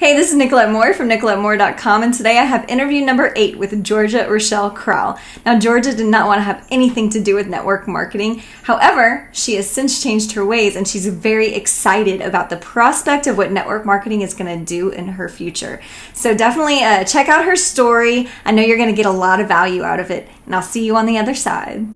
Hey, this is Nicolette Moore from NicoletteMoore.com, and today I have interview number 8 with Georgia Rachal Crowell. Now, Georgia did not want to have anything to do with network marketing. However, she has since changed her ways, and she's very excited about the prospect of what network marketing is going to do in her future. So definitely check out her story. I know you're going to get a lot of value out of it, and I'll see you on the other side.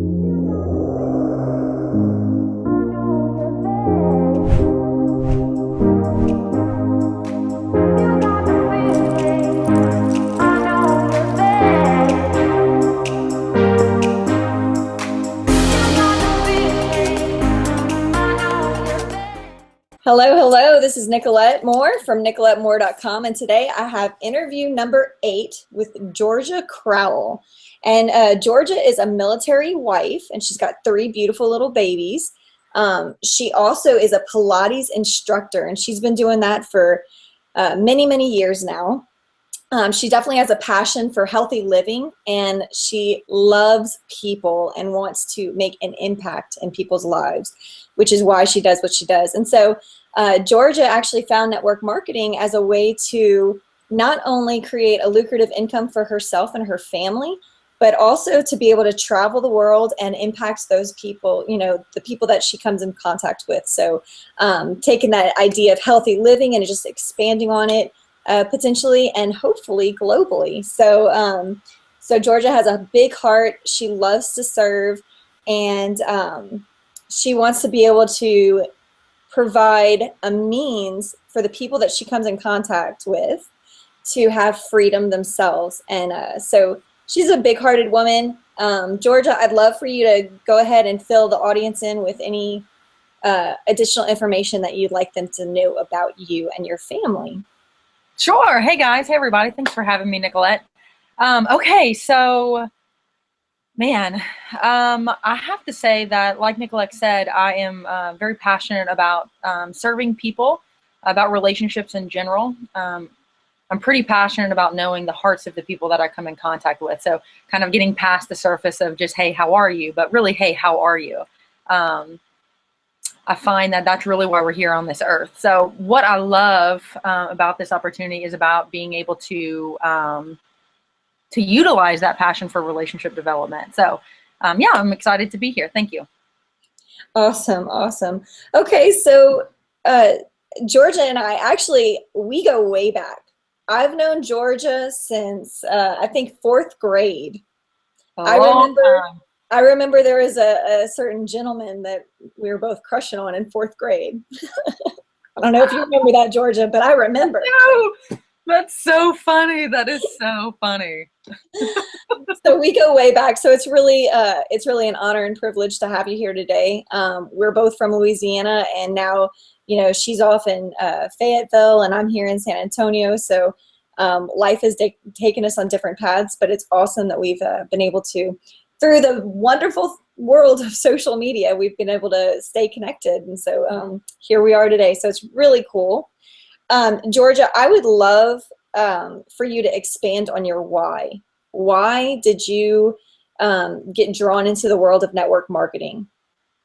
Hello. This is Nicolette Moore from NicoletteMoore.com, and today I have interview number 8 with Georgia Crowell. And Georgia is a military wife, and she's got 3 beautiful little babies. She also is a Pilates instructor, and she's been doing that for many years now. She definitely has a passion for healthy living, and she loves people and wants to make an impact in people's lives, which is why she does what she does. And so Georgia actually found network marketing as a way to not only create a lucrative income for herself and her family, but also to be able to travel the world and impact those people, the people that she comes in contact with. So taking that idea of healthy living and just expanding on it potentially and hopefully globally. So Georgia has a big heart. She loves to serve, and she wants to be able to provide a means for the people that she comes in contact with to have freedom themselves. And so she's a big-hearted woman. Georgia, I'd love for you to go ahead and fill the audience in with any additional information that you'd like them to know about you and your family. Sure. Hey guys. Hey everybody. Thanks for having me, Nicolette. Okay, so man, I have to say that, like Nicolette said, I am very passionate about serving people, about relationships in general. I'm pretty passionate about knowing the hearts of the people that I come in contact with. So kind of getting past the surface of just, hey, how are you? But really, hey, how are you? I find that that's really why we're here on this earth. So what I love about this opportunity is about being able to utilize that passion for relationship development. So yeah, I'm excited to be here. Thank you. Awesome. Okay, so Georgia and I we go way back. I've known Georgia since I think 4th grade. I remember there was a certain gentleman that we were both crushing on in 4th grade. I don't know if you remember that, Georgia, but I remember. No, that's so funny. That is so funny. So we go way back. So it's really an honor and privilege to have you here today. We're both from Louisiana, and now she's off in Fayetteville, and I'm here in San Antonio. So life has taken us on different paths, but it's awesome that we've been able to, through the wonderful world of social media, we've been able to stay connected. And so here we are today. So it's really cool. Georgia, I would love for you to expand on your why. Why did you get drawn into the world of network marketing?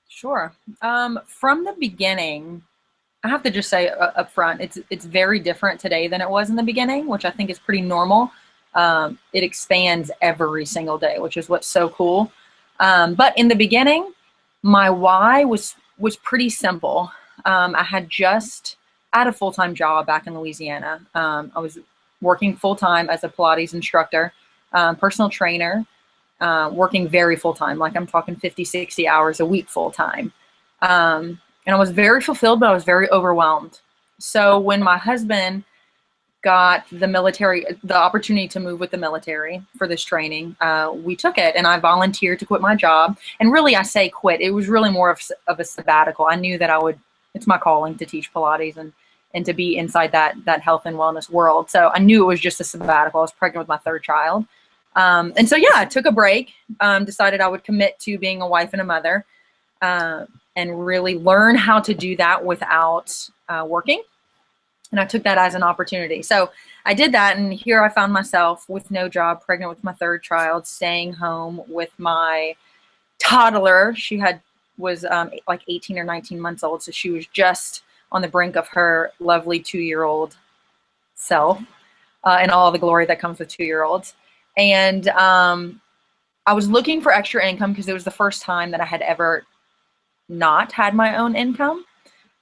Sure. From the beginning, I have to just say up front, it's very different today than it was in the beginning, which I think is pretty normal. It expands every single day, which is what's so cool. But in the beginning, my why was pretty simple. I had a full-time job back in Louisiana. I was working full-time as a Pilates instructor, personal trainer, working very full-time, like I'm talking 50, 60 hours a week full-time. And I was very fulfilled, but I was very overwhelmed. So when my husband got the opportunity to move with the military for this training, we took it, and I volunteered to quit my job. And really, I say quit. It was really more of a sabbatical. I knew that it's my calling to teach Pilates and to be inside that health and wellness world. So I knew it was just a sabbatical. I was pregnant with my 3rd child. And so, yeah, I took a break, decided I would commit to being a wife and a mother, and really learn how to do that without working. And I took that as an opportunity. So I did that, and here I found myself with no job, pregnant with my 3rd child, staying home with my toddler. She was like 18 or 19 months old, so she was just on the brink of her lovely 2-year-old self and all the glory that comes with 2-year-olds. And I was looking for extra income because it was the first time that I had ever not had my own income.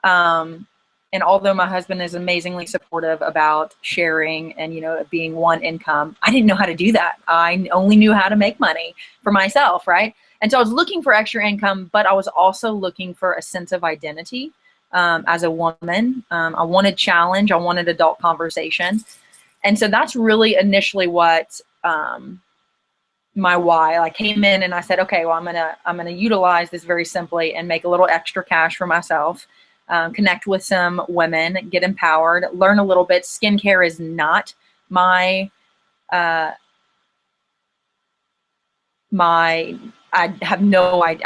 And although my husband is amazingly supportive about sharing and, being one income, I didn't know how to do that. I only knew how to make money for myself, right? And so I was looking for extra income, but I was also looking for a sense of identity as a woman. I wanted challenge. I wanted adult conversation. And so that's really initially what my why. I came in and I said, okay, well, I'm gonna utilize this very simply and make a little extra cash for myself. Connect with some women, get empowered, learn a little bit. Skincare is not I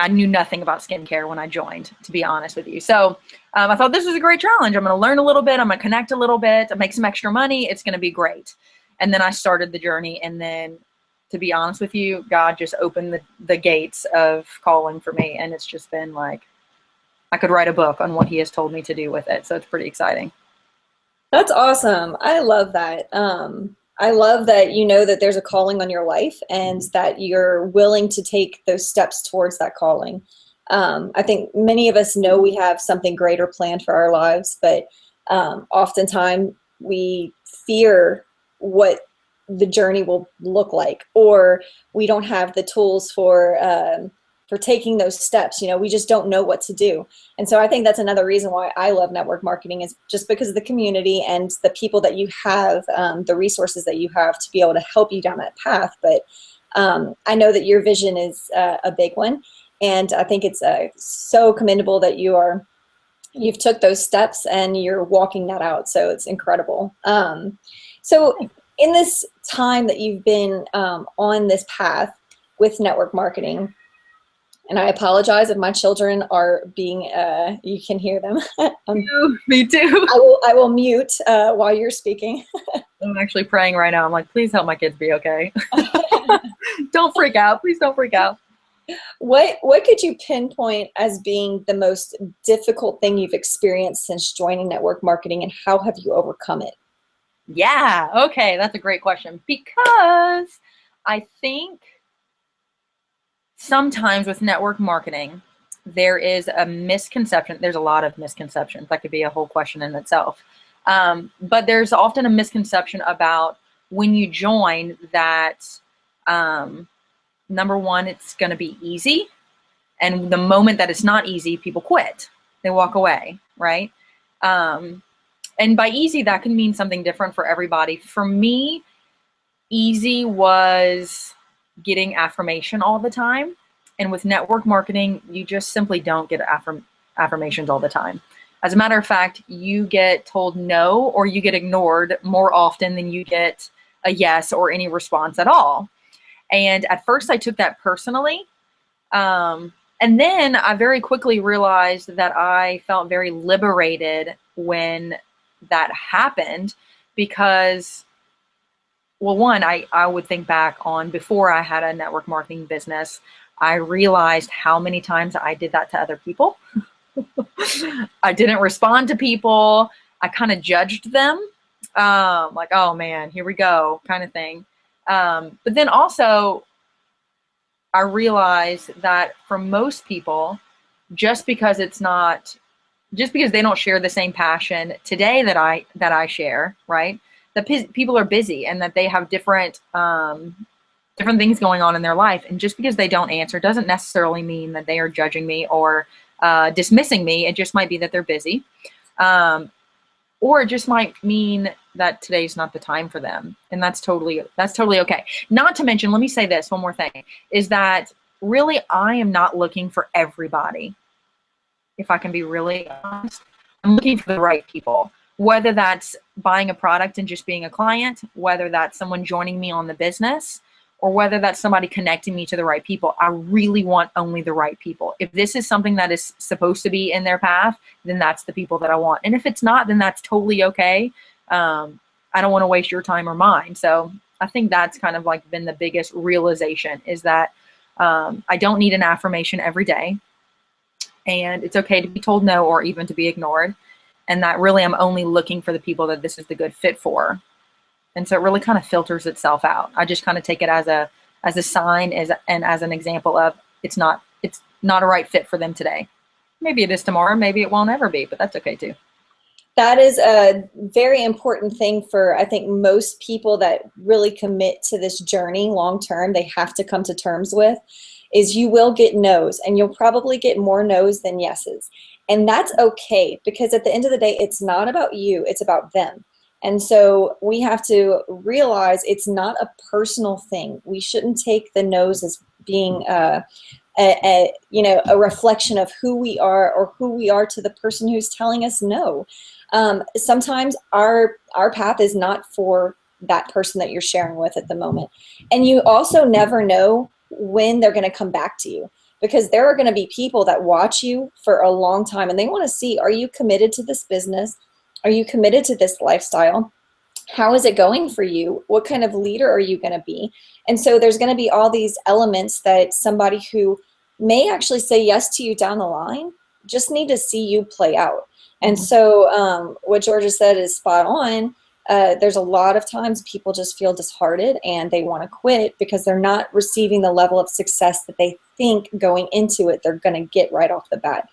knew nothing about skincare when I joined, to be honest with you. So I thought this was a great challenge. I'm going to learn a little bit. I'm going to connect a little bit, make some extra money. It's going to be great. And then I started the journey. And then, to be honest with you, God just opened the gates of calling for me. And it's just been like, I could write a book on what he has told me to do with it. So it's pretty exciting. That's awesome. I love that. I love that you know that there's a calling on your life and that you're willing to take those steps towards that calling. I think many of us know we have something greater planned for our lives, but oftentimes we fear what the journey will look like, or we don't have the tools for taking those steps. We just don't know what to do. And so I think that's another reason why I love network marketing, is just because of the community and the people that you have, the resources that you have to be able to help you down that path. But I know that your vision is a big one. And I think it's so commendable that you've took those steps and you're walking that out. So it's incredible. So in this time that you've been on this path with network marketing, and I apologize if my children are being, you can hear them. Me too. I will mute while you're speaking. I'm actually praying right now. I'm like, please help my kids be okay. Don't freak out. Please don't freak out. What could you pinpoint as being the most difficult thing you've experienced since joining network marketing, and how have you overcome it? Yeah. Okay. That's a great question, because I think sometimes with network marketing, there is a misconception. There's a lot of misconceptions. That could be a whole question in itself. But there's often a misconception about when you join that, number one, it's going to be easy. And the moment that it's not easy, people quit. They walk away, right? And by easy, that can mean something different for everybody. For me, easy was getting affirmation all the time. And with network marketing, you just simply don't get affirmations all the time. As a matter of fact, you get told no, or you get ignored more often than you get a yes or any response at all. And at first I took that personally. And then I very quickly realized that I felt very liberated when that happened, because, well, one, I would think back on before I had a network marketing business, I realized how many times I did that to other people. I didn't respond to people. I kind of judged them, like, oh man, here we go, kind of thing. But then also I realized that for most people, just because they don't share the same passion today that I share, right? That people are busy and that they have different things going on in their life. And just because they don't answer doesn't necessarily mean that they are judging me or dismissing me. It just might be that they're busy. Or it just might mean that today's not the time for them. And that's totally okay. Not to mention, let me say this, one more thing, is that really I am not looking for everybody. If I can be really honest, I'm looking for the right people, whether that's buying a product and just being a client, whether that's someone joining me on the business, or whether that's somebody connecting me to the right people. I really want only the right people. If this is something that is supposed to be in their path, then that's the people that I want. And if it's not, then that's totally okay. I don't want to waste your time or mine. So I think that's kind of like been the biggest realization, is that I don't need an affirmation every day. And it's okay to be told no, or even to be ignored. and that really I'm only looking for the people that this is the good fit for. And so it really kind of filters itself out. I just kind of take it as a sign, and as an example of it's not a right fit for them today. Maybe it is tomorrow, maybe it won't ever be, but that's okay too. That is a very important thing for, I think, most people that really commit to this journey long term. They have to come to terms with is you will get no's, and you'll probably get more no's than yeses. And that's okay, because at the end of the day, it's not about you, it's about them. And so we have to realize it's not a personal thing. We shouldn't take the no's as being a reflection of who we are, or who we are to the person who's telling us no. Sometimes our path is not for that person that you're sharing with at the moment. And you also never know when they're going to come back to you, because there are going to be people that watch you for a long time, and they want to see, are you committed to this business? Are you committed to this lifestyle? How is it going for you? What kind of leader are you going to be? And so there's going to be all these elements that somebody who may actually say yes to you down the line just need to see you play out. And so what Georgia said is spot on. There's a lot of times people just feel disheartened and they want to quit because they're not receiving the level of success that they think going into it they're going to get right off the bat.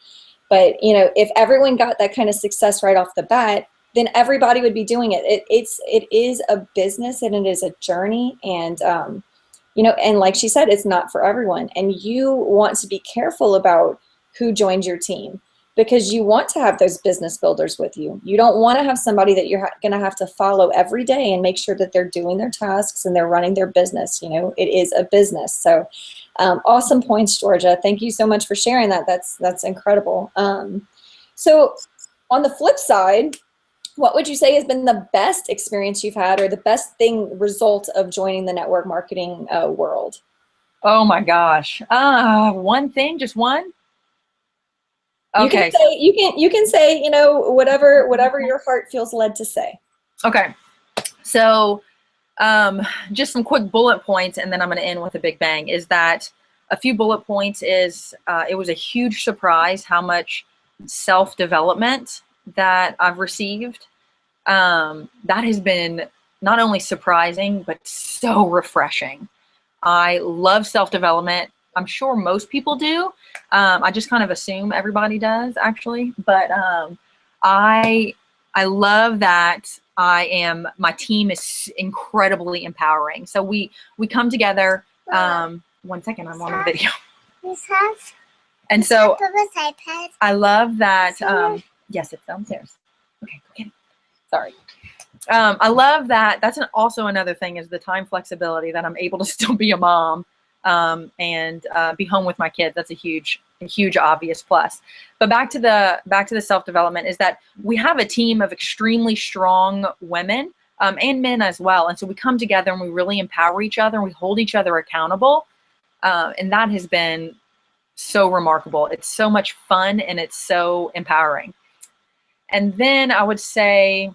But if everyone got that kind of success right off the bat, then everybody would be doing it. It is a business, and it is a journey, and and like she said, it's not for everyone. And you want to be careful about who joins your team, because you want to have those business builders with you. You don't want to have somebody that you're going to have to follow every day and make sure that they're doing their tasks and they're running their business. It is a business. So awesome points, Georgia. Thank you so much for sharing that. That's incredible. So on the flip side, what would you say has been the best experience you've had, or the best result of joining the network marketing world? Oh my gosh. One thing, just one? Okay. You can say, whatever your heart feels led to say. Okay. So just some quick bullet points, and then I'm going to end with a big bang. Is that a few bullet points is it was a huge surprise how much self-development that I've received. That has been not only surprising, but so refreshing. I love self-development. I'm sure most people do. I just kind of assume everybody does, actually. But I love that my team is incredibly empowering. So we come together. 1 second, I'm on a video. And so I love that. Yes, it's downstairs. Okay, go get it. Sorry. I love that. That's also another thing, is the time flexibility, that I'm able to still be a mom and be home with my kids. That's a huge obvious plus. But back to the self-development, is that we have a team of extremely strong women and men as well. And so we come together and we really empower each other, and we hold each other accountable. And that has been so remarkable. It's so much fun, and it's so empowering. And then I would say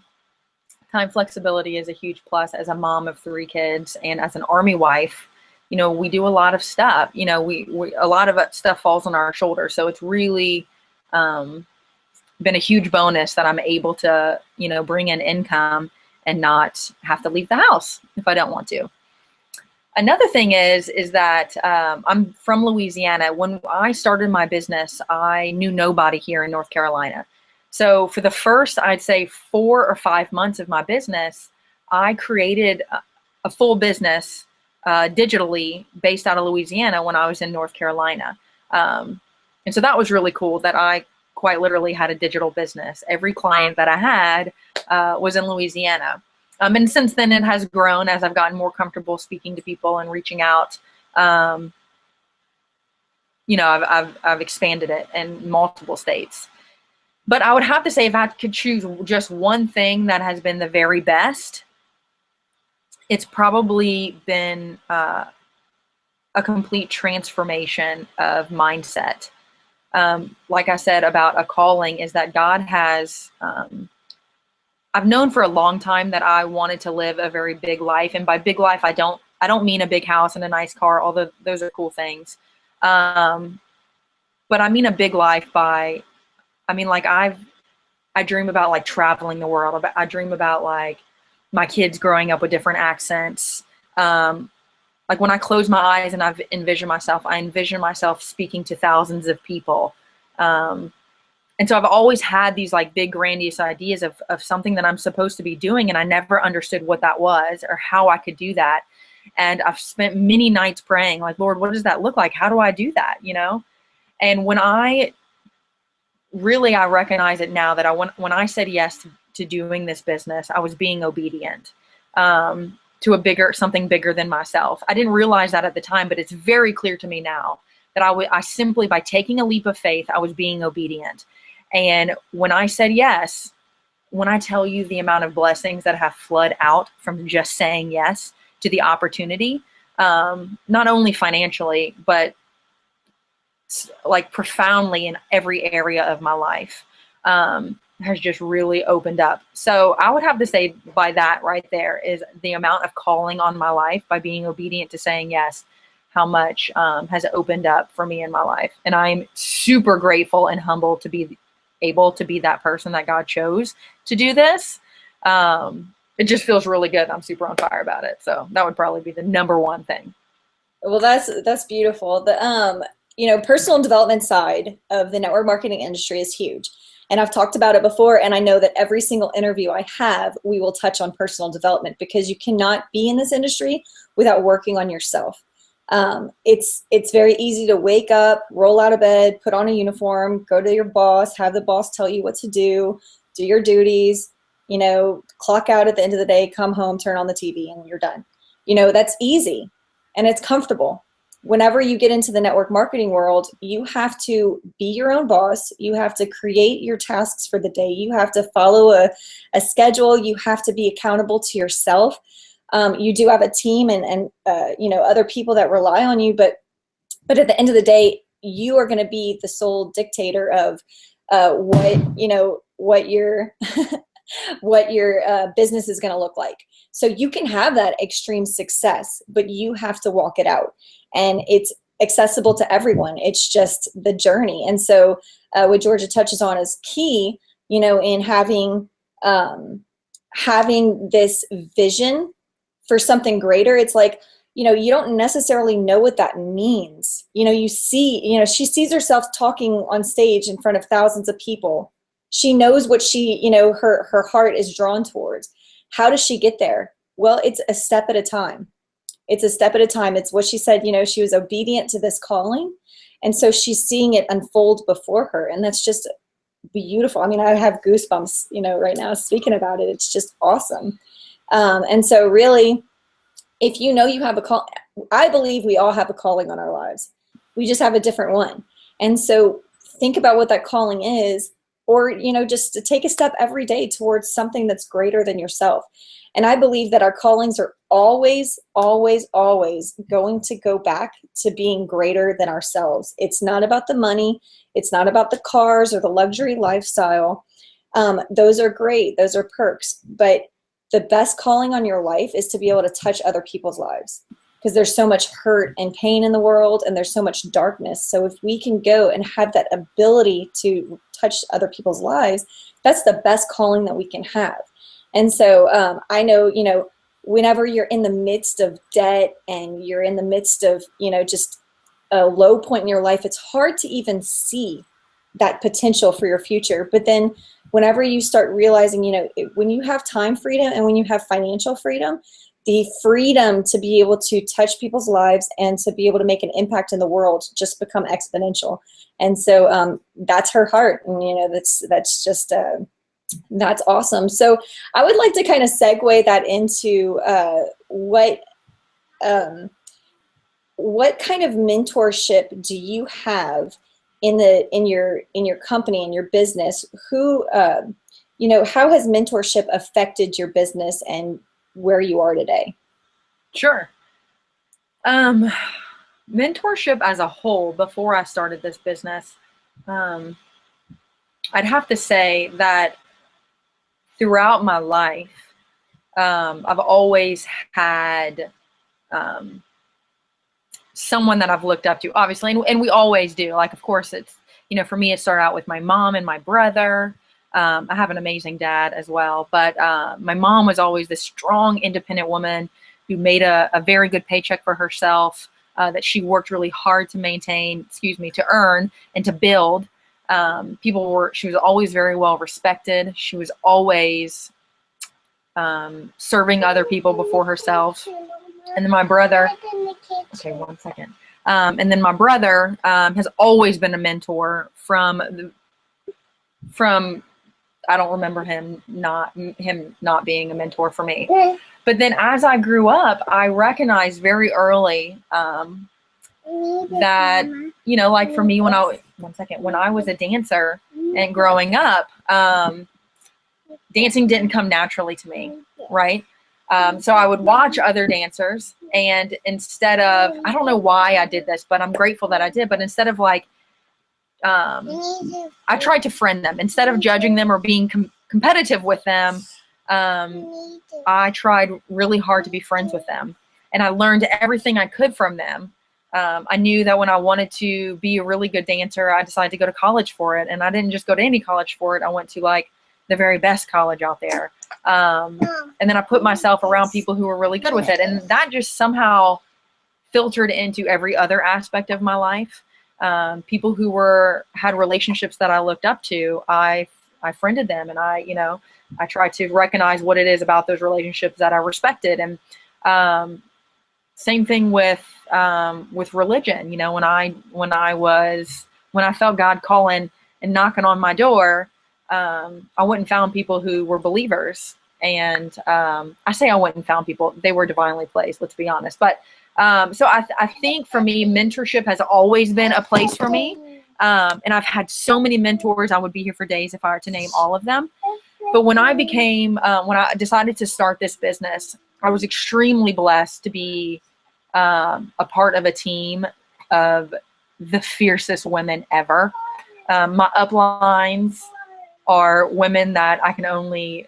time flexibility is a huge plus as a mom of 3 kids and as an Army wife. We do a lot of stuff. We a lot of stuff falls on our shoulders. So it's really been a huge bonus that I'm able to, bring in income and not have to leave the house if I don't want to. Another thing is that I'm from Louisiana. When I started my business, I knew nobody here in North Carolina. So for the first, I'd say 4 or 5 months of my business, I created a full business digitally based out of Louisiana when I was in North Carolina. And so that was really cool, that I quite literally had a digital business. Every client that I had was in Louisiana. And since then it has grown as I've gotten more comfortable speaking to people and reaching out. I've expanded it in multiple states. But I would have to say, if I could choose just one thing that has been the very best, it's probably been a complete transformation of mindset. Like I said about a calling, is that God has, I've known for a long time that I wanted to live a very big life. And by big life, I don't mean a big house and a nice car, although those are cool things. But I mean a big life by, like I I dream about like traveling the world. I dream about like my kids growing up with different accents. Like when I close my eyes and I envision myself speaking to thousands of people. And so I've always had these like big grandiose ideas of something that I'm supposed to be doing. And I never understood what that was or how I could do that. And I've spent many nights praying like, Lord, what does that look like? How do I do that? You know? And when I recognize it now that when I said yes to doing this business, I was being obedient to something bigger than myself. I didn't realize that at the time, but it's very clear to me now that I simply, by taking a leap of faith, I was being obedient. And when I said yes, when I tell you the amount of blessings that have flooded out from just saying yes to the opportunity, not only financially, but like profoundly in every area of my life, has just really opened up. So I would have to say by that right there is the amount of calling on my life by being obedient to saying yes, how much has opened up for me in my life. And I'm super grateful and humbled to be able to be that person that God chose to do this. It just feels really good. I'm super on fire about it. So that would probably be the number one thing. Well, that's beautiful. The personal development side of the network marketing industry is huge. And I've talked about it before, and I know that every single interview I have, we will touch on personal development, because you cannot be in this industry without working on yourself. It's very easy to wake up, roll out of bed, put on a uniform, go to your boss, have the boss tell you what to do your duties, clock out at the end of the day, come home, turn on the TV, and you're done. That's easy and it's comfortable. Whenever you get into the network marketing world, you have to be your own boss. You have to create your tasks for the day. You have to follow a schedule. You have to be accountable to yourself. You do have a team and other people that rely on you, but at the end of the day, you are going to be the sole dictator of what your what your business is going to look like. So you can have that extreme success, but you have to walk it out. And it's accessible to everyone. It's just the journey. And so what Georgia touches on is key, in having this vision for something greater. It's like, you don't necessarily know what that means. You see, she sees herself talking on stage in front of thousands of people. She knows what her heart is drawn towards. How does she get there? Well, it's a step at a time. It's a step at a time. It's what she said, she was obedient to this calling. And so she's seeing it unfold before her. And that's just beautiful. I mean, I have goosebumps, right now speaking about it. It's just awesome. And so really, if you have a call, I believe we all have a calling on our lives. We just have a different one. And so think about what that calling is, or, just to take a step every day towards something that's greater than yourself. And I believe that our callings are always, always, always going to go back to being greater than ourselves. It's not about the money. It's not about the cars or the luxury lifestyle. Those are great. Those are perks. But the best calling on your life is to be able to touch other people's lives, because there's so much hurt and pain in the world, and there's so much darkness. So if we can go and have that ability to touch other people's lives, that's the best calling that we can have. And so I know, whenever you're in the midst of debt and you're in the midst of, just a low point in your life, it's hard to even see that potential for your future. But then whenever you start realizing, when you have time freedom and when you have financial freedom, the freedom to be able to touch people's lives and to be able to make an impact in the world just become exponential. And so that's her heart. And, that's just, that's awesome. So I would like to kind of segue that into what kind of mentorship do you have in your company, in your business? Who, how has mentorship affected your business and where you are today? Sure. Mentorship as a whole, before I started this business, I'd have to say that throughout my life, I've always had someone that I've looked up to, obviously, and we always do. Like, of course, it's, for me, it started out with my mom and my brother. I have an amazing dad as well, but my mom was always this strong, independent woman who made a very good paycheck for herself, that she worked really hard to maintain, to earn and to build. She was always very well respected. She was always serving other people before herself. And then my brother, okay, one second. And then my brother has always been a mentor from I don't remember him not being a mentor for me. But then as I grew up, I recognized very early that, like for me, when I was a dancer and growing up, dancing didn't come naturally to me, right? So I would watch other dancers, and instead of, I don't know why I did this, but I'm grateful that I did, but instead of like, I tried to friend them. Instead of judging them or being competitive with them, I tried really hard to be friends with them. And I learned everything I could from them. I knew that when I wanted to be a really good dancer, I decided to go to college for it. And I didn't just go to any college for it. I went to like the very best college out there. And then I put myself around people who were really good with it. And that just somehow filtered into every other aspect of my life. People who had relationships that I looked up to, I friended them, and I tried to recognize what it is about those relationships that I respected. And same thing with religion. When I felt God calling and knocking on my door, I went and found people who were believers. And I say I went and found people; they were divinely placed. Let's be honest, but. So I think for me, mentorship has always been a place for me. And I've had so many mentors. I would be here for days if I were to name all of them. But when I decided to start this business, I was extremely blessed to be a part of a team of the fiercest women ever. My uplines are women that I can only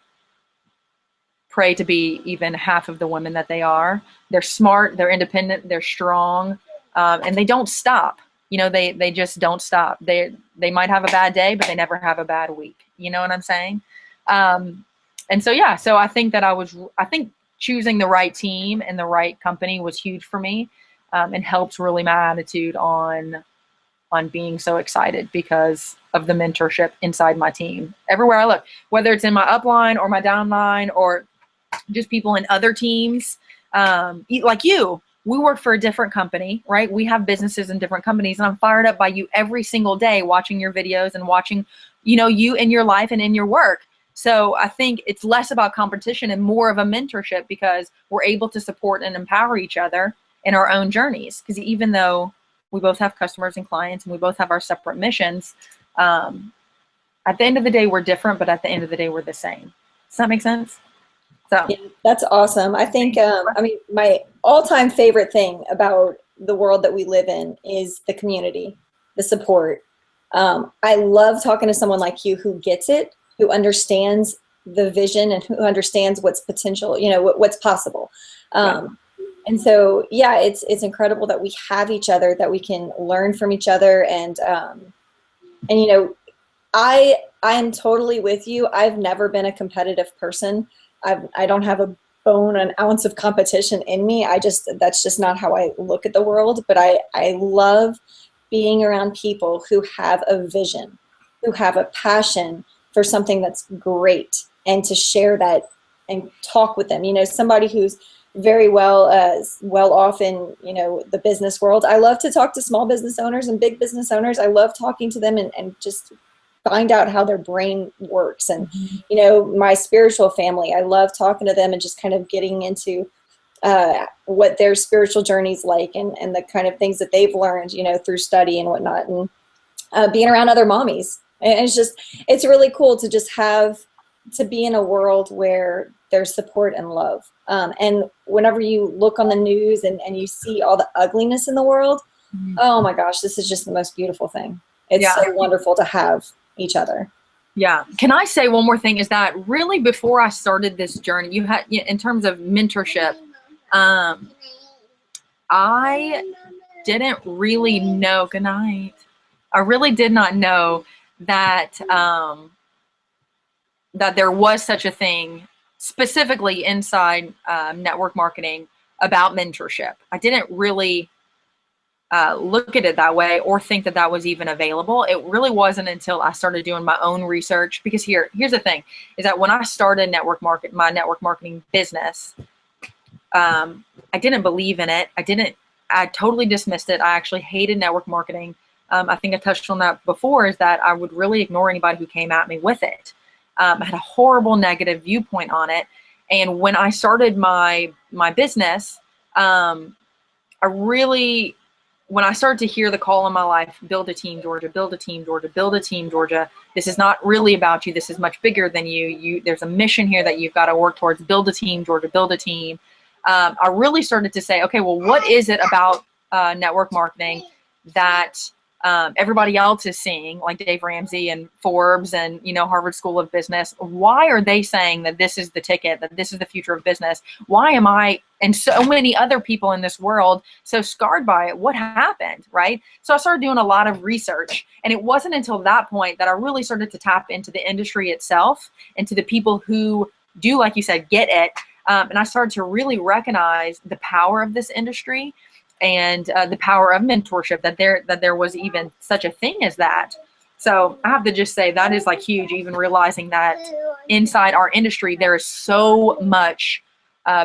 pray to be even half of the women that they are. They're smart, they're independent, they're strong, and they don't stop. They just don't stop. They might have a bad day, but they never have a bad week. You know what I'm saying? And so I think that I think choosing the right team and the right company was huge for me, and helped really my attitude on being so excited because of the mentorship inside my team. Everywhere I look, whether it's in my upline or my downline or just people in other teams, like you, we work for a different company, right? We have businesses in different companies, and I'm fired up by you every single day, watching your videos and watching, you in your life and in your work. So I think it's less about competition and more of a mentorship, because we're able to support and empower each other in our own journeys. Because even though we both have customers and clients and we both have our separate missions, at the end of the day, we're different, but at the end of the day, we're the same. Does that make sense? So yeah, that's awesome. I think, my all-time favorite thing about the world that we live in is the community, the support. I love talking to someone like you who gets it, who understands the vision and who understands what's potential, what's possible. And so, it's incredible that we have each other, that we can learn from each other. And I am totally with you. I've never been a competitive person. I don't have a bone, an ounce of competition in me. That's just not how I look at the world. But I love being around people who have a vision, who have a passion for something that's great, and to share that and talk with them. Somebody who's very well off in, the business world. I love to talk to small business owners and big business owners. I love talking to them and just find out how their brain works. And, my spiritual family, I love talking to them and just kind of getting into what their spiritual journey's like, and the kind of things that they've learned, through study and whatnot, and being around other mommies. And it's really cool to just to be in a world where there's support and love. And whenever you look on the news and you see all the ugliness in the world, oh my gosh, this is just the most beautiful thing. It's so wonderful to have each other. Yeah. Can I say one more thing? Is that really before I started this journey, you had, in terms of mentorship, I didn't really know, good night. I really did not know that, that there was such a thing specifically inside network marketing about mentorship. I didn't really look at it that way or think that that was even available. It really wasn't until I started doing my own research, because here's the thing, is that when I started my network marketing business, I didn't believe in it. I totally dismissed it. I actually hated network marketing. I think I touched on that before, is that I would really ignore anybody who came at me with it. I had a horrible negative viewpoint on it. And when I started my business, when I started to hear the call in my life, build a team, Georgia, build a team, Georgia, build a team, Georgia. This is not really about you. This is much bigger than you. There's a mission here that you've got to work towards. Build a team, Georgia, build a team. I really started to say, okay, well, what is it about network marketing that everybody else is seeing, like Dave Ramsey and Forbes and, Harvard School of Business? Why are they saying that this is the ticket, that this is the future of business? Why am I and so many other people in this world so scarred by it? What happened, right? So I started doing a lot of research, and it wasn't until that point that I really started to tap into the industry itself and to the people who do, like you said, get it. And I started to really recognize the power of this industry and the power of mentorship, that there was even such a thing as that. So I have to just say that is like huge, even realizing that inside our industry, there is so much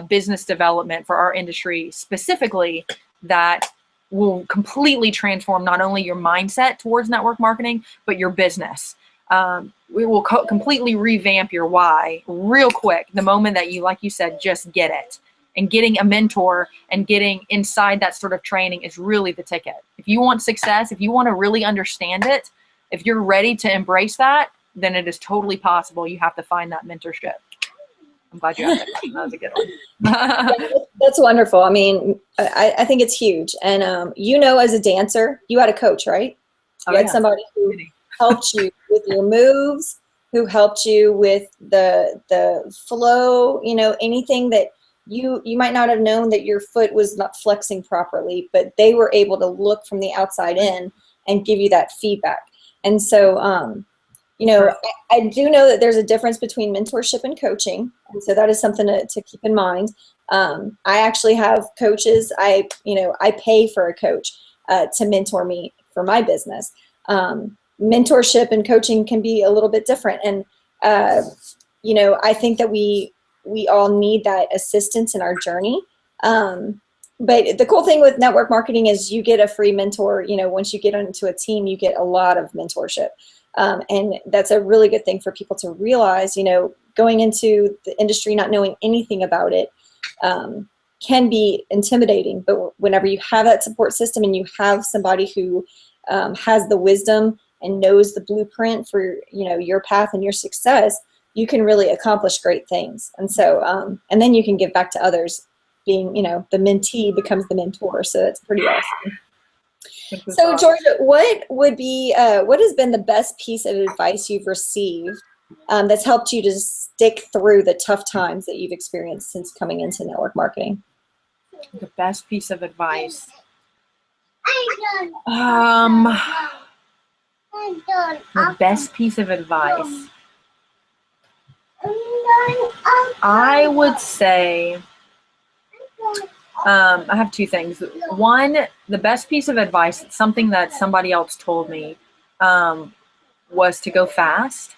business development for our industry specifically that will completely transform not only your mindset towards network marketing, but your business. We will completely revamp your why real quick the moment that you, like you said, just get it. And getting a mentor and getting inside that sort of training is really the ticket. If you want success, if you want to really understand it, if you're ready to embrace that, then it is totally possible. You have to find that mentorship. I'm glad you asked that question. That was a good one. That's wonderful. I mean, I think it's huge. And, as a dancer, you had a coach, right? You had somebody who helped you with your moves, who helped you with the flow, anything that you might not have known that your foot was not flexing properly, but they were able to look from the outside in and give you that feedback. And so, I do know that there's a difference between mentorship and coaching. And so that is something to keep in mind. I actually have coaches. I pay for a coach to mentor me for my business. Mentorship and coaching can be a little bit different. And, I think that we all need that assistance in our journey. But the cool thing with network marketing is you get a free mentor. Once you get into a team, you get a lot of mentorship. And that's a really good thing for people to realize, going into the industry, not knowing anything about it, can be intimidating. But whenever you have that support system and you have somebody who has the wisdom and knows the blueprint for, your path and your success, you can really accomplish great things. And so, and then you can give back to others. Being, the mentee becomes the mentor. So that's pretty awesome. So Georgia, what has been the best piece of advice you've received that's helped you to stick through the tough times that you've experienced since coming into network marketing? The best piece of advice. The best piece of advice. I would say, I have two things. One, the best piece of advice, something that somebody else told me, was to go fast.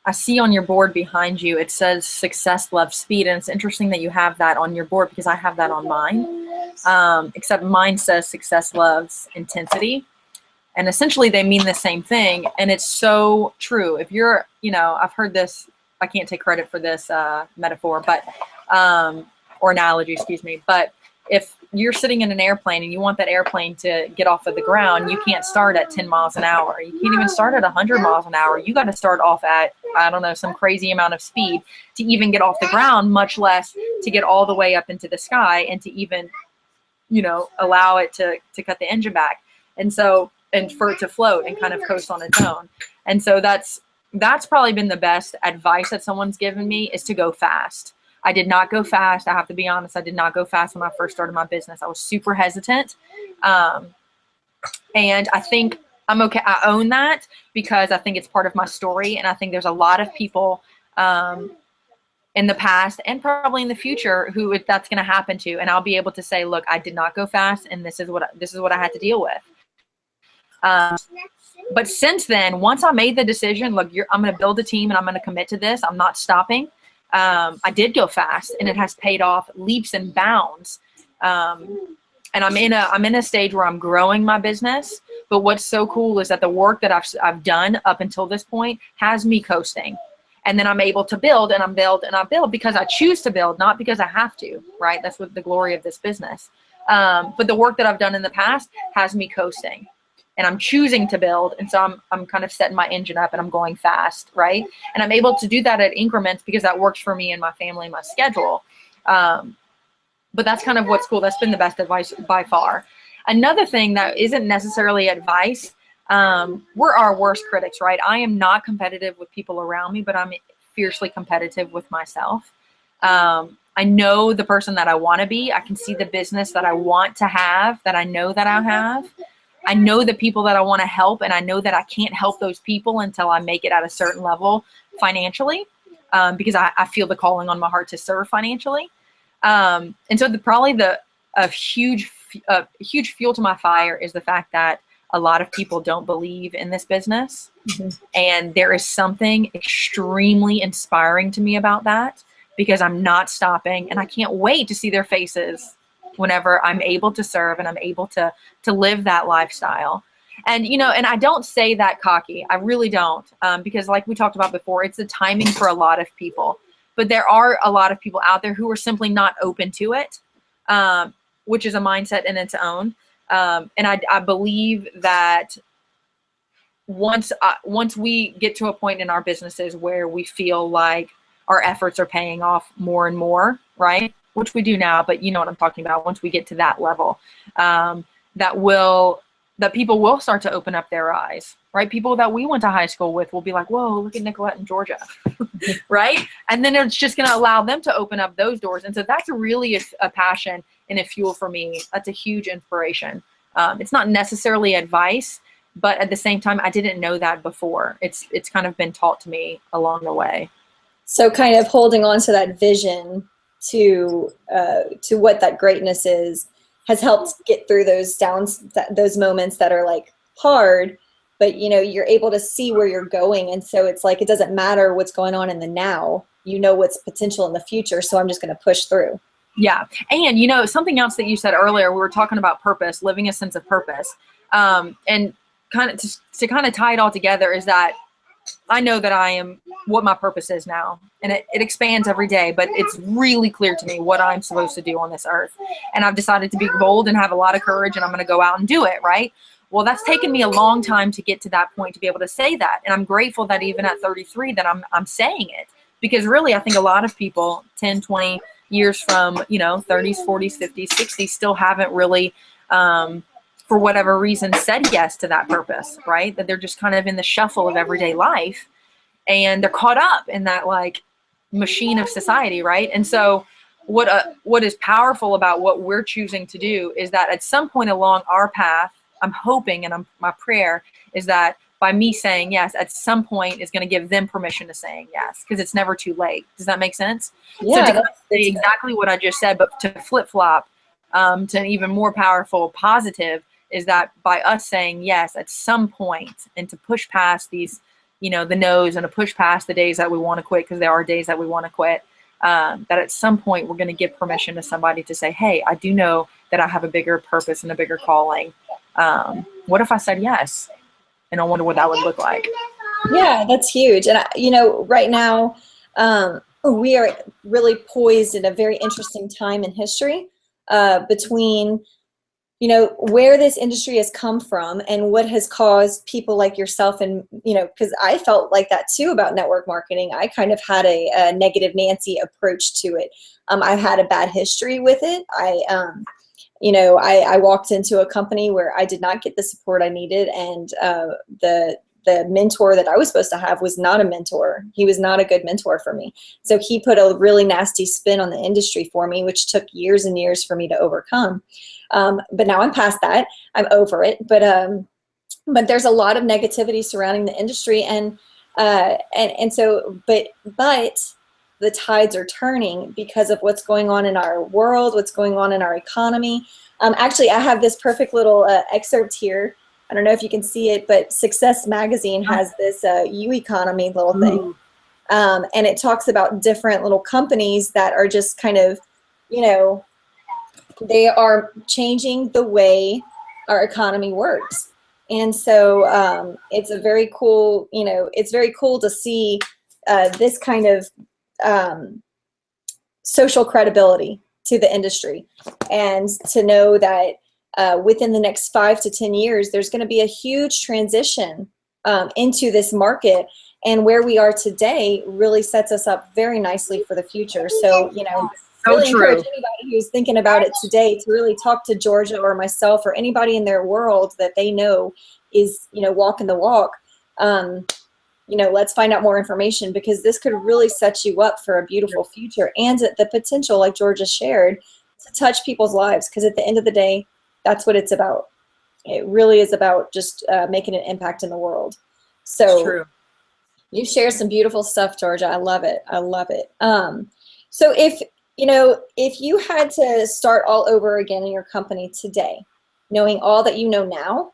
I see on your board behind you, it says success loves speed. And it's interesting that you have that on your board because I have that on mine. Except mine says success loves intensity. And essentially they mean the same thing. And it's so true. If you're, I've heard this, I can't take credit for this metaphor, but, or analogy, excuse me. But if you're sitting in an airplane and you want that airplane to get off of the ground, you can't start at 10 miles an hour. You can't even start at 100 miles an hour. You got to start off at, I don't know, some crazy amount of speed to even get off the ground, much less to get all the way up into the sky and to even, allow it to cut the engine back. And so, and for it to float and kind of coast on its own. And so that's probably been the best advice that someone's given me, is to go fast. I did not go fast. I have to be honest. I did not go fast when I first started my business. I was super hesitant. And I think I'm okay. I own that because I think it's part of my story. And I think there's a lot of people in the past and probably in the future who that's going to happen to, and I'll be able to say, look, I did not go fast, and this is what I had to deal with. But since then, once I made the decision, look, I'm going to build a team and I'm going to commit to this, I'm not stopping. I did go fast, and it has paid off leaps and bounds. And I'm in a stage where I'm growing my business. But what's so cool is that the work that I've done up until this point has me coasting. And then I'm able to build, and I build because I choose to build, not because I have to, right? That's what the glory of this business. But the work that I've done in the past has me coasting, and I'm choosing to build. And so I'm kind of setting my engine up, and I'm going fast, right? And I'm able to do that at increments because that works for me and my family and my schedule. But that's kind of what's cool. That's been the best advice by far. Another thing that isn't necessarily advice, we're our worst critics, right? I am not competitive with people around me, but I'm fiercely competitive with myself. I know the person that I want to be. I can see the business that I want to have, that I know that I have. I know the people that I want to help, and I know that I can't help those people until I make it at a certain level financially, because I feel the calling on my heart to serve financially. And so a huge fuel to my fire is the fact that a lot of people don't believe in this business. Mm-hmm. And there is something extremely inspiring to me about that, because I'm not stopping, and I can't wait to see their faces whenever I'm able to serve and I'm able to live that lifestyle. And, and I don't say that cocky. I really don't. Because like we talked about before, it's the timing for a lot of people. But there are a lot of people out there who are simply not open to it, which is a mindset in its own. And I believe that once we get to a point in our businesses where we feel like our efforts are paying off more and more, right? Which we do now, but you know what I'm talking about. Once we get to that level, that people will start to open up their eyes, right? People that we went to high school with will be like, whoa, look at Nicolette and Georgia, right? And then it's just going to allow them to open up those doors. And so that's really a passion and a fuel for me. That's a huge inspiration. It's not necessarily advice, but at the same time, I didn't know that before. It's kind of been taught to me along the way. So kind of holding on to that vision to what that greatness is has helped get through those those moments that are like hard, but you're able to see where you're going. And so it's like, it doesn't matter what's going on in the now, what's potential in the future. So I'm just going to push through. Yeah. And something else that you said earlier, we were talking about purpose, living a sense of purpose. And kind of to kind of tie it all together is that I know that I am what my purpose is now, and it expands every day, but it's really clear to me what I'm supposed to do on this earth. And I've decided to be bold and have a lot of courage, and I'm going to go out and do it. Right. Well, that's taken me a long time to get to that point, to be able to say that. And I'm grateful that even at 33 that I'm saying it, because really, I think a lot of people 10, 20 years from, 30s, 40s, 50s, 60s still haven't really, for whatever reason, said yes to that purpose, right? That they're just kind of in the shuffle of everyday life, and they're caught up in that like machine of society, right? And so what is powerful about what we're choosing to do is that at some point along our path, I'm hoping, and my prayer is that by me saying yes, at some point is going to give them permission to saying yes, because it's never too late. Does that make sense? Yeah. So to say exactly what I just said, but to flip-flop to an even more powerful positive, is that by us saying yes at some point, and to push past these, the no's, and to push past the days that we want to quit, because there are days that we want to quit, that at some point we're going to give permission to somebody to say, hey, I do know that I have a bigger purpose and a bigger calling. What if I said yes? And I wonder what that would look like. Yeah, that's huge. And, right now we are really poised in a very interesting time in history between where this industry has come from and what has caused people like yourself. And, because I felt like that too about network marketing. I kind of had a negative Nancy approach to it. I had a bad history with it. I walked into a company where I did not get the support I needed. And the mentor that I was supposed to have was not a mentor. He was not a good mentor for me. So he put a really nasty spin on the industry for me, which took years and years for me to overcome. But now I'm past that. I'm over it. But there's a lot of negativity surrounding the industry. And And so, but the tides are turning because of what's going on in our world, what's going on in our economy. Actually, I have this perfect little excerpt here. I don't know if you can see it, but Success Magazine has this U economy little thing. And it talks about different little companies that are just kind of, you know, they are changing the way our economy works. And so it's a very cool, you know, it's very cool to see this kind of social credibility to the industry, and to know that within the next 5 to 10 years, there's going to be a huge transition into this market. And where we are today really sets us up very nicely for the future. So, you know, really encourage anybody who's thinking about it today to really talk to Georgia or myself or anybody in their world that they know is, you know, walking the walk. You know, let's find out more information, because this could really set you up for a beautiful future, and the potential, like Georgia shared, to touch people's lives. Because at the end of the day, that's what it's about. It really is about just making an impact in the world. So you share some beautiful stuff, Georgia. I love it. I love it. So if, you know, if you had to start all over again in your company today, knowing all that you know now,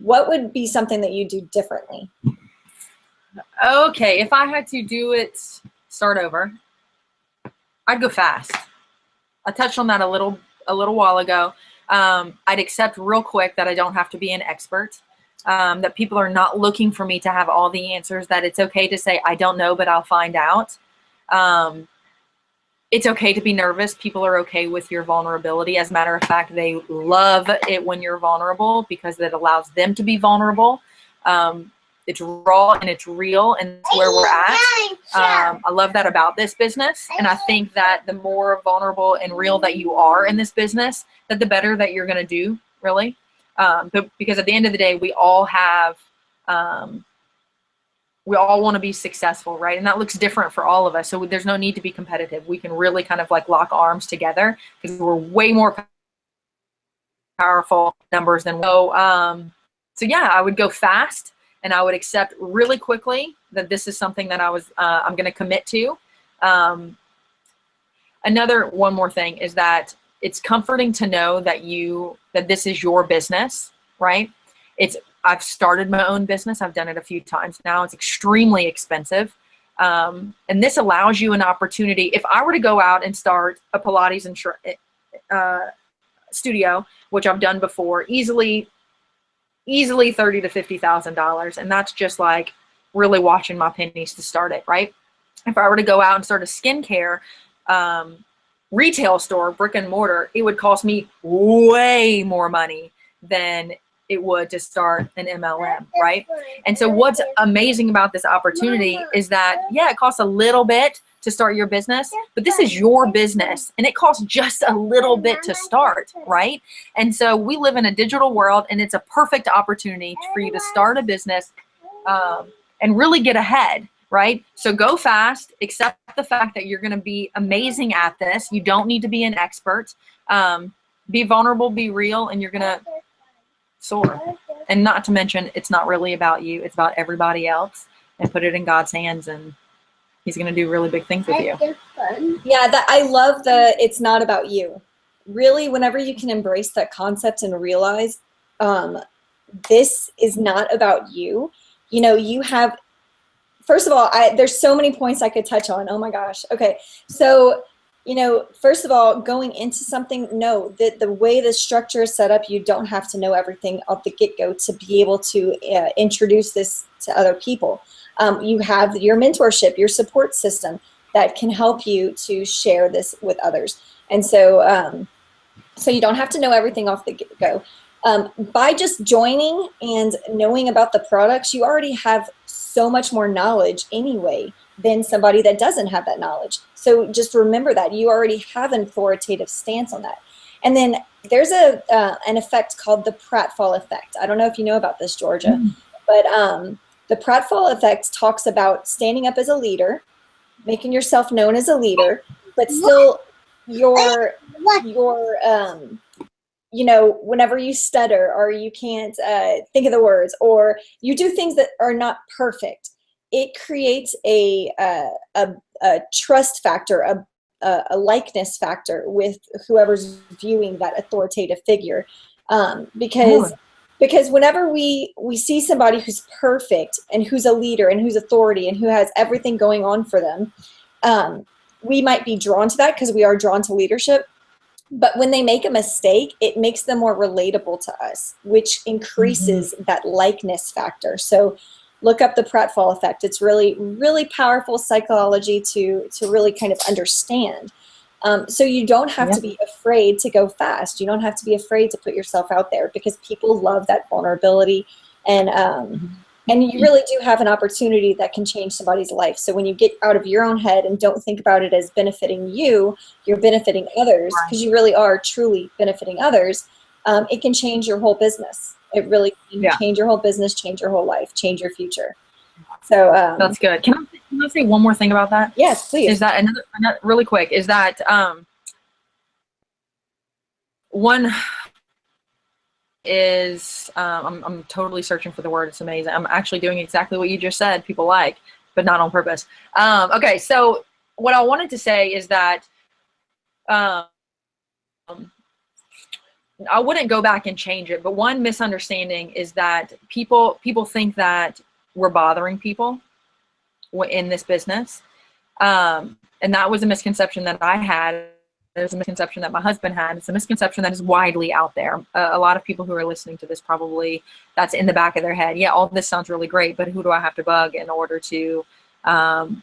what would be something that you do differently? Okay, if I had to do it, start over, I'd go fast. I touched on that a little while ago. I'd accept real quick that I don't have to be an expert, that people are not looking for me to have all the answers, that it's okay to say, I don't know, but I'll find out. It's okay to be nervous. People are okay with your vulnerability. As a matter of fact, they love it when you're vulnerable, because it allows them to be vulnerable. It's raw and it's real, and it's where we're at. I love that about this business. And I think that the more vulnerable and real that you are in this business, that the better that you're going to do, really. But because at the end of the day, we all have, we all want to be successful, right? And that looks different for all of us. So there's no need to be competitive. We can really kind of like lock arms together, because we're way more powerful numbers than we. So yeah, I would go fast. And I would accept really quickly that this is something that I'm going to commit to. One more thing is that it's comforting to know that this is your business, right? I've started my own business. I've done it a few times now. It's extremely expensive. And this allows you an opportunity. If I were to go out and start a Pilates and studio, which I've done before, easily $30,000 to $50,000, and that's just like really watching my pennies to start it, right? If I were to go out and start a skincare retail store, brick and mortar, it would cost me way more money than it would to start an MLM, right? And so what's amazing about this opportunity is that, yeah, it costs a little bit to start your business, but this is your business, and it costs just a little bit to start, right? And so we live in a digital world, and it's a perfect opportunity for you to start a business and really get ahead, right? So go fast, accept the fact that you're going to be amazing at this. You don't need to be an expert. Be vulnerable, be real, and you're going to soar. And not to mention, it's not really about you. It's about everybody else, and put it in God's hands, and He's going to do really big things with you. Yeah, I love it's not about you. Really, whenever you can embrace that concept and realize this is not about you, you know, you have, first of all, there's so many points I could touch on. Oh my gosh. Okay. So, you know, first of all, going into something, know that the way the structure is set up, you don't have to know everything off the get-go to be able to introduce this to other people. You have your mentorship, your support system that can help you to share this with others. And so, so you don't have to know everything off the get-go. By just joining and knowing about the products, you already have so much more knowledge anyway than somebody that doesn't have that knowledge. So just remember that you already have an authoritative stance on that. And then there's an effect called the pratfall effect. I don't know if you know about this, Georgia, but the pratfall effect talks about standing up as a leader, making yourself known as a leader, but still your you know, whenever you stutter or you can't think of the words, or you do things that are not perfect, it creates a trust factor, a likeness factor with whoever's viewing that authoritative figure. Because whenever we see somebody who's perfect and who's a leader and who's authority and who has everything going on for them, we might be drawn to that because we are drawn to leadership. But when they make a mistake, it makes them more relatable to us, which increases that likeness factor. So look up the pratfall effect. It's really, really powerful psychology to really kind of understand. So you don't have to be afraid to go fast. You don't have to be afraid to put yourself out there, because people love that vulnerability. And you really do have an opportunity that can change somebody's life. So when you get out of your own head and don't think about it as benefiting you, you're benefiting others, because you really are truly benefiting others. It can change your whole business. It really can change your whole business, change your whole life, change your future. So that's good. Can I say one more thing about that? Yes, please. Is that another really quick? Is that one is I'm totally searching for the word. It's amazing. I'm actually doing exactly what you just said. People like, but not on purpose. Okay, so what I wanted to say is that I wouldn't go back and change it, but one misunderstanding is that people think that we're bothering people in this business, and that was a misconception that I had. There's a misconception that my husband had. It's a misconception that is widely out there. A lot of people who are listening to this, probably that's in the back of their head. Yeah, all this sounds really great, but who do I have to bug in order to, to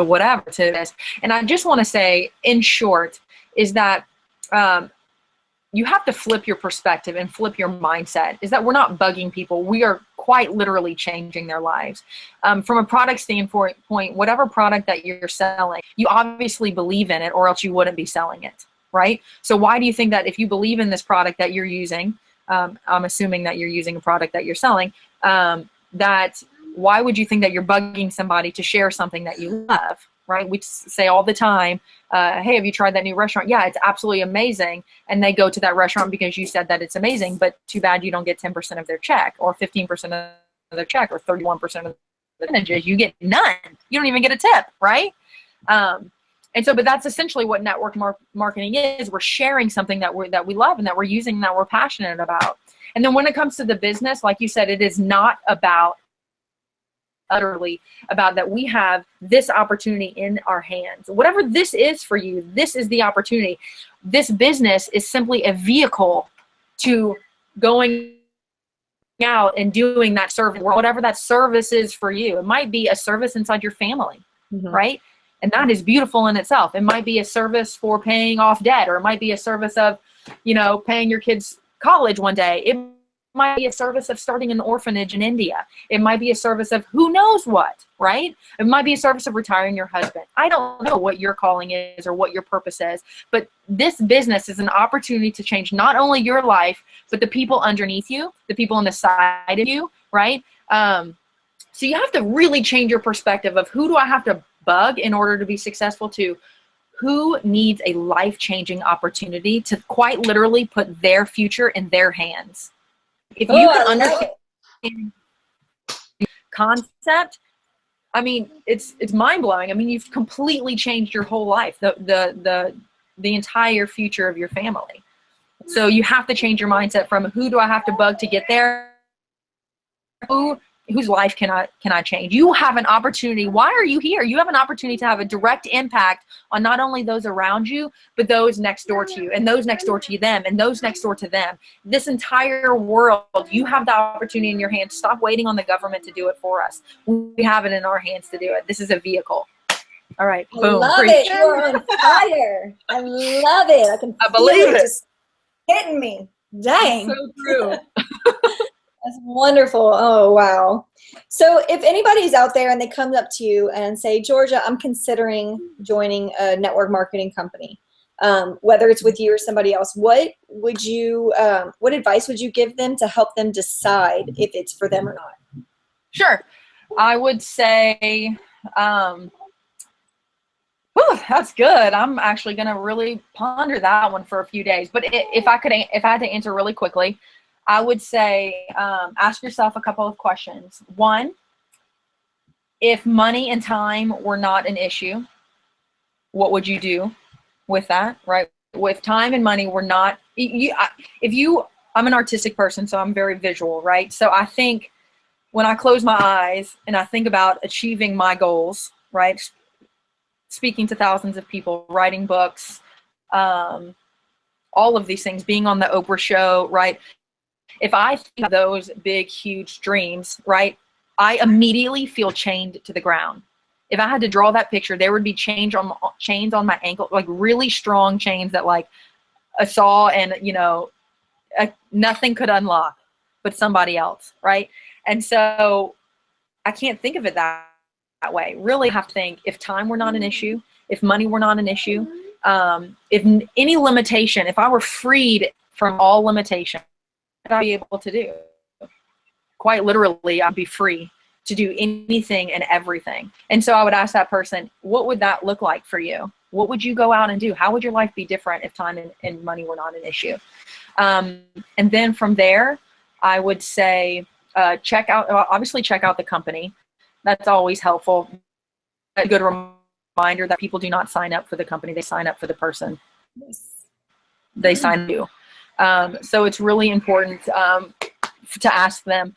whatever, to this? And I just want to say, in short, is that you have to flip your perspective and flip your mindset. Is that we're not bugging people. We are quite literally changing their lives. From a product standpoint, whatever product that you're selling, you obviously believe in it, or else you wouldn't be selling it, right? So why do you think that if you believe in this product that you're using, I'm assuming that you're using a product that you're selling, that why would you think that you're bugging somebody to share something that you love, right? We say all the time, hey, have you tried that new restaurant? Yeah, it's absolutely amazing. And they go to that restaurant because you said that it's amazing, but too bad you don't get 10% of their check, or 15% of their check, or 31% of the percentages. You get none. You don't even get a tip, right? And so, but that's essentially what network marketing is. We're sharing something that we love and that we're using and that we're passionate about. And then when it comes to the business, like you said, it is not about utterly about that we have this opportunity in our hands. Whatever this is for you, this is the opportunity. This business is simply a vehicle to going out and doing that service, whatever that service is for you. It might be a service inside your family, right? And that is beautiful in itself. It might be a service for paying off debt, or it might be a service of, paying your kids' college one day. It might be a service of starting an orphanage in India. It might be a service of who knows what, right? It might be a service of retiring your husband. I don't know what your calling is or what your purpose is, but this business is an opportunity to change not only your life, but the people underneath you, the people on the side of you, right? So you have to really change your perspective of who do I have to bug in order to be successful, to who needs a life-changing opportunity to quite literally put their future in their hands. If you can understand the concept, I mean, it's mind-blowing. I mean, you've completely changed your whole life, the entire future of your family. So you have to change your mindset from who do I have to bug to get there, whose life can I change? You have an opportunity. Why are you here? You have an opportunity to have a direct impact on not only those around you, but those next door to you, and those next door to them, and those next door to them. This entire world, you have the opportunity in your hands. Stop waiting on the government to do it for us. We have it in our hands to do it. This is a vehicle. All right. Boom. I love it. You're on fire. I love it. I believe it. Just hitting me. Dang. That's so true. That's wonderful. Oh, wow. So if anybody's out there and they come up to you and say, Georgia, I'm considering joining a network marketing company, whether it's with you or somebody else, what advice would you give them to help them decide if it's for them or not? Sure. I would say, that's good. I'm actually going to really ponder that one for a few days. But if I had to answer really quickly, I would say ask yourself a couple of questions. One, if money and time were not an issue, what would you do with that, right? With time and money were not, I'm an artistic person, so I'm very visual, right? So I think when I close my eyes and I think about achieving my goals, right? Speaking to thousands of people, writing books, all of these things, being on the Oprah show, right? If I think of those big, huge dreams, right, I immediately feel chained to the ground. If I had to draw that picture, there would be chains on my ankle, like really strong chains that like a saw and, nothing could unlock but somebody else, right? And so I can't think of it that way. Really have to think, if time were not an issue, if money were not an issue, if any limitation, if I were freed from all limitation, what would I be able to do? Quite literally, I'd be free to do anything and everything. And so I would ask that person, what would that look like for you? What would you go out and do? How would your life be different if time and money were not an issue? And then from there, I would say, check out the company. That's always helpful. A good reminder that people do not sign up for the company. They sign up for the person. They sign you. So it's really important to ask them,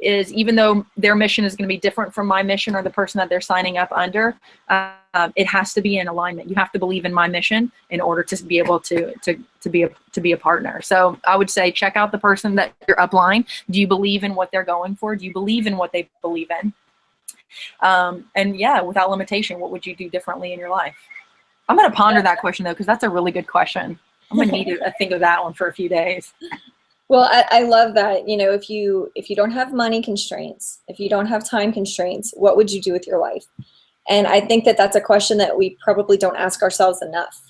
is even though their mission is going to be different from my mission or the person that they're signing up under, it has to be in alignment. You have to believe in my mission in order to be able to be a partner. So I would say, check out the person that you're upline. Do you believe in what they're going for? Do you believe in what they believe in? And yeah, without limitation, what would you do differently in your life? I'm going to ponder that question though, because that's a really good question. I'm going to need to think of that one for a few days. Well, I love that. If you don't have money constraints, if you don't have time constraints, what would you do with your life? And I think that that's a question that we probably don't ask ourselves enough.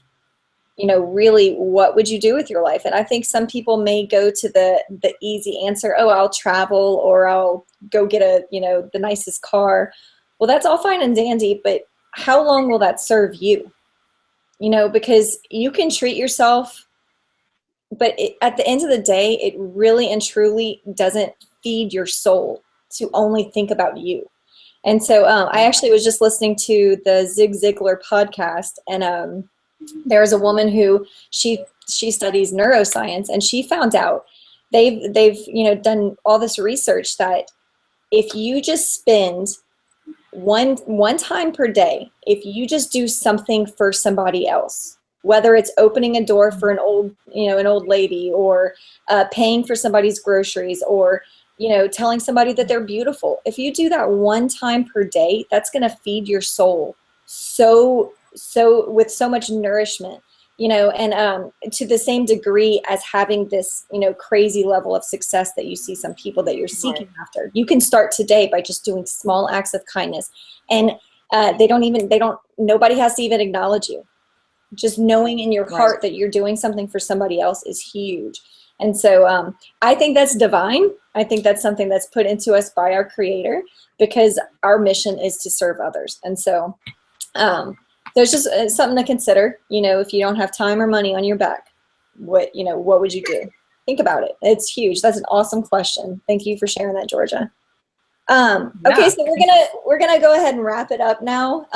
Really, what would you do with your life? And I think some people may go to the easy answer, oh, I'll travel, or I'll go get the nicest car. Well, that's all fine and dandy, but how long will that serve you? Because you can treat yourself, but at the end of the day, it really and truly doesn't feed your soul to only think about you. And so I actually was just listening to the Zig Ziglar podcast, and there's a woman who she studies neuroscience, and she found out they've done all this research that if you just spend one time per day, if you just do something for somebody else, whether it's opening a door for an old lady, or paying for somebody's groceries, or telling somebody that they're beautiful. If you do that one time per day, that's going to feed your soul so with so much nourishment, and to the same degree as having this crazy level of success that you see some people that you're seeking after. You can start today by just doing small acts of kindness, and nobody has to even acknowledge you. Just knowing in your heart that you're doing something for somebody else is huge. And so I think that's divine. I think that's something that's put into us by our Creator, because our mission is to serve others. And so there's just something to consider. If you don't have time or money on your back, what would you do? Think about it. It's huge. That's an awesome question. Thank you for sharing that, Georgia. Okay, so we're gonna go ahead and wrap it up now.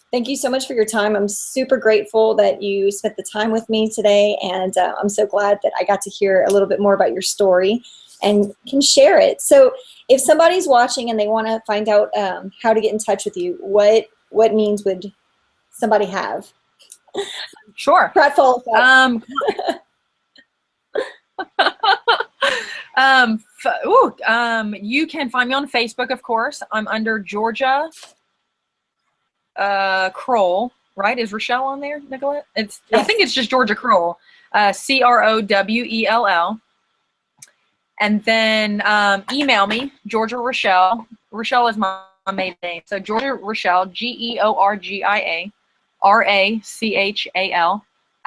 Thank you so much for your time. I'm super grateful that you spent the time with me today, and I'm so glad that I got to hear a little bit more about your story and can share it. So if somebody's watching and they want to find out how to get in touch with you, what means would somebody have? Sure. Pratfall. You can find me on Facebook, of course. I'm under Georgia Crowell, right? Is Rachel on there, Nicolette? Yes. I think it's just Georgia Crowell, Crowell. And then email me, Georgia Rachel. Rachel is my maiden name. So Georgia Rachel, GeorgiaRachal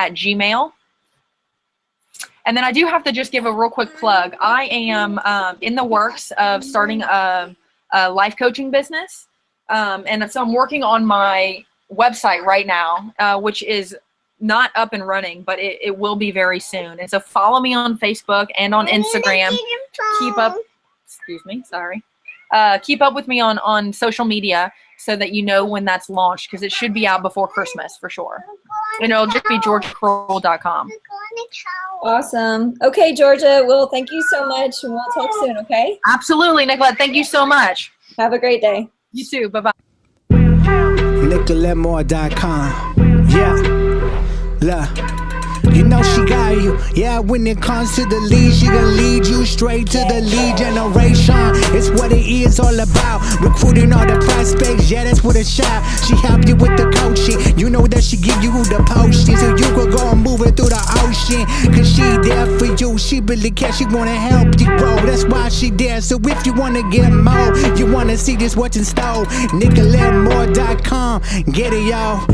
@gmail. And then I do have to just give a real quick plug. I am in the works of starting a life coaching business. And so I'm working on my website right now, which is not up and running, but it will be very soon. And so follow me on Facebook and on Instagram. Keep up. Excuse me. Sorry. keep up with me on social media so that you know when that's launched, because it should be out before Christmas for sure. And it'll just be georgiacrowell.com. Awesome. Okay, Georgia. Well, thank you so much, and we'll talk soon, okay? Absolutely, Nicolette. Thank you so much. Have a great day. You too. Bye-bye. NicoletteMoore.com. Yeah. Look. You know she got you, yeah, when it comes to the lead, she gon' lead you straight to the lead generation. It's what it is all about, recruiting all the prospects, yeah, that's what it's shot. She help you with the coaching, you know that she give you the posting, so you could go and move it through the ocean. Cause she there for you, she really cares, she wanna help you grow, that's why she there. So if you wanna get more, you wanna see this what's in store, NicoletteMoore.com, get it y'all.